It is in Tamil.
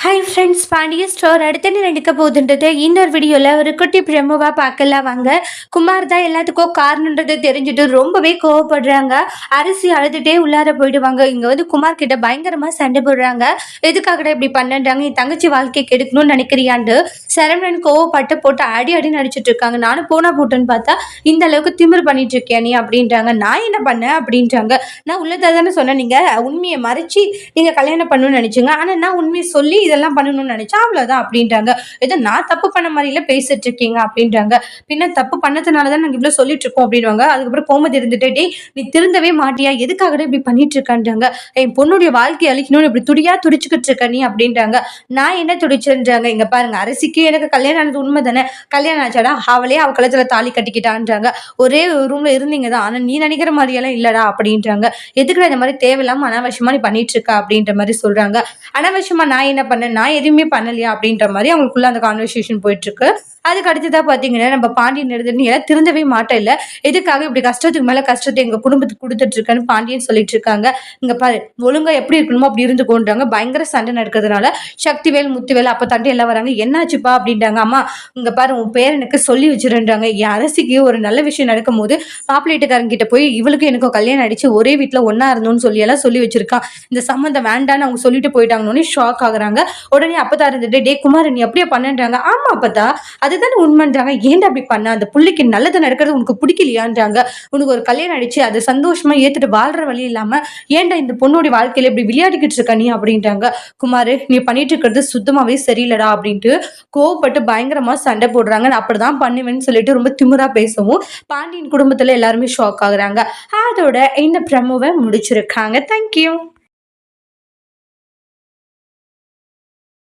ஹாய் ஃப்ரெண்ட்ஸ், பாண்டிய ஸ்டோர் அடுத்து என்ன நடக்க போகுதுன்றது இன்னொரு வீடியோவில் ஒரு குட்டி பிரமுவாக பார்க்கலாம் வாங்க. குமார் தான் எல்லாத்துக்கும் காரணன்றது தெரிஞ்சுட்டு ரொம்பவே கோவப்படுறாங்க. அரிசி அழுதுகிட்டே உள்ளார போயிடுவாங்க. இங்கே வந்து குமார் கிட்ட பயங்கரமாக சண்டை போடுறாங்க. எதுக்காகடா இப்படி பண்ணுறாங்க, என் தங்கச்சி வாழ்க்கையை கெடுக்கணும்னு நினைக்கிறியாண்டு சரவணன் கோவப்பட்டு போட்டு அடி அடி நடிச்சிட்டு இருக்காங்க. நானும் போனா போட்டேன்னு பார்த்தா இந்த அளவுக்கு திமிர் பண்ணிட்டு இருக்கியா நீ அப்படின்றாங்க. நான் என்ன பண்ணேன் அப்படின்றாங்க. நான் உள்ளதை தானே சொன்னேன், நீங்கள் உண்மையை மறைச்சி நீங்கள் கல்யாணம் பண்ணணும்னு நினச்சிங்க, ஆனால் நான் உண்மையை சொல்லி இதெல்லாம் பண்ணணும்னு நினைச்சா அவ்வளவுதான் அப்படின்றாங்க. ஏதோ நான் தப்பு பண்ண மாதிரில பேசிட்டு இருக்கீங்க அப்படின்றாங்க. பின்ன தப்பு பண்ணதுனாலதான் நாங்க இவ்வளவு சொல்லிட்டு இருக்கோம் அப்படின்வாங்க. அதுக்கப்புறம் கோமதி இருந்துட்டு, டேய் நீ திருந்தவே மாட்டியா, எதுக்காக இப்படி பண்ணிட்டு இருக்கான்றாங்க. என் பொண்ணுடைய வாழ்க்கையை அழிக்கணும்னு இப்படி துடியா துடிச்சுக்கிட்டு இருக்க நீ அப்படின்றாங்க. நான் என்ன துடிச்சேன்றாங்க. இங்க பாருங்க, அரசிக்கு எனக்கு கல்யாணம் ஆனது உண்மை தானே, கல்யாணம் ஆச்சாடா, அவளே அவ கழுத்துல தாலி கட்டிக்கிட்டான்றாங்க. ஒரே ரூம்ல இருந்தீங்க தான், ஆனா நீ நினைக்கிற மாதிரியெல்லாம் இல்லடா அப்படின்றாங்க. எதுக்குடா இந்த மாதிரி தேவையில்லாம அனாவசியமா நீ பண்ணிட்டு இருக்க அப்படின்ற மாதிரி சொல்றாங்க. அனாவசியமா நான் என்ன பண்ண, நான் எதுவுமே பண்ணலையா அப்படின்ற மாதிரி அவங்களுக்குள்ள அந்த கான்வர்சேஷன் போயிட்டு இருக்கு. அதுக்கு அடுத்ததான் பாத்தீங்கன்னா நம்ம பாண்டியன் எடுத்துட்டு எல்லாம் திருந்தவே மாட்டேன் இல்ல, எதுக்காக இப்படி கஷ்டத்துக்கு மேல கஷ்டத்தை எங்க குடும்பத்துக்கு கொடுத்துட்டு இருக்கேன்னு பாண்டியன் சொல்லிட்டு இருக்காங்க. இங்க பாரு, ஒழுங்கா எப்படி இருக்கணுமோ அப்படி இருந்து கொண்டாங்க. பயங்கர சண்டை நடக்கிறதுனால சக்திவேல் முத்துவேல் அப்ப தண்டி எல்லாம் வராங்க. என்னாச்சுப்பா அப்படின்றாங்க. அம்மா இங்க பாரு, உன் பேர் எனக்கு சொல்லி வச்சிருன்றாங்க. என் அரசிக்கு ஒரு நல்ல விஷயம் நடக்கும் போது மாப்பிள்ளைட்டுக்காரங்க கிட்ட போய் இவளுக்கு எனக்கும் கல்யாணம் அடிச்சு ஒரே வீட்டுல ஒன்னா இருந்தோம்னு சொல்லி எல்லாம் சொல்லி வச்சிருக்கான். இந்த சம்மந்தம் வேண்டான்னு அவங்க சொல்லிட்டு போயிட்டாங்கன்னு ஷாக் ஆகுறாங்க. உடனே அப்பதா இருந்துட்டு, டே குமார் நீ அப்படியே பண்ணன்றாங்க. ஆமா அப்பதா, அதுதான் உண்மைன்றாங்க. ஏன்டா அப்படி பண்ண, அந்த புள்ளைக்கு நல்லது நடக்கிறது உனக்கு பிடிக்கலையான்றாங்க. உனக்கு ஒரு கல்யாணம் அடிச்சு அது சந்தோஷமா ஏத்துட்டு வாழ்ற வழி இல்லாம ஏன்டா இந்த பொண்ணோட வாழ்க்கையில இப்படி விளையாடிக்கிட்டு இருக்க நீ அப்படின்றாங்க. குமார் நீ பண்ணிட்டு இருக்கிறது சுத்தமாவே சரியில்லடா அப்படின்ட்டு கோவப்பட்டு பயங்கரமா சண்டை போடுறாங்க. நான் அப்படிதான் பண்ணுவேன்னு சொல்லிட்டு ரொம்ப திமிரா பேசவும் பாண்டியன் குடும்பத்துல எல்லாருமே ஷாக் ஆகுறாங்க. அதோட இந்த ப்ரமோவை முடிச்சிருக்காங்க. தேங்க்யூ.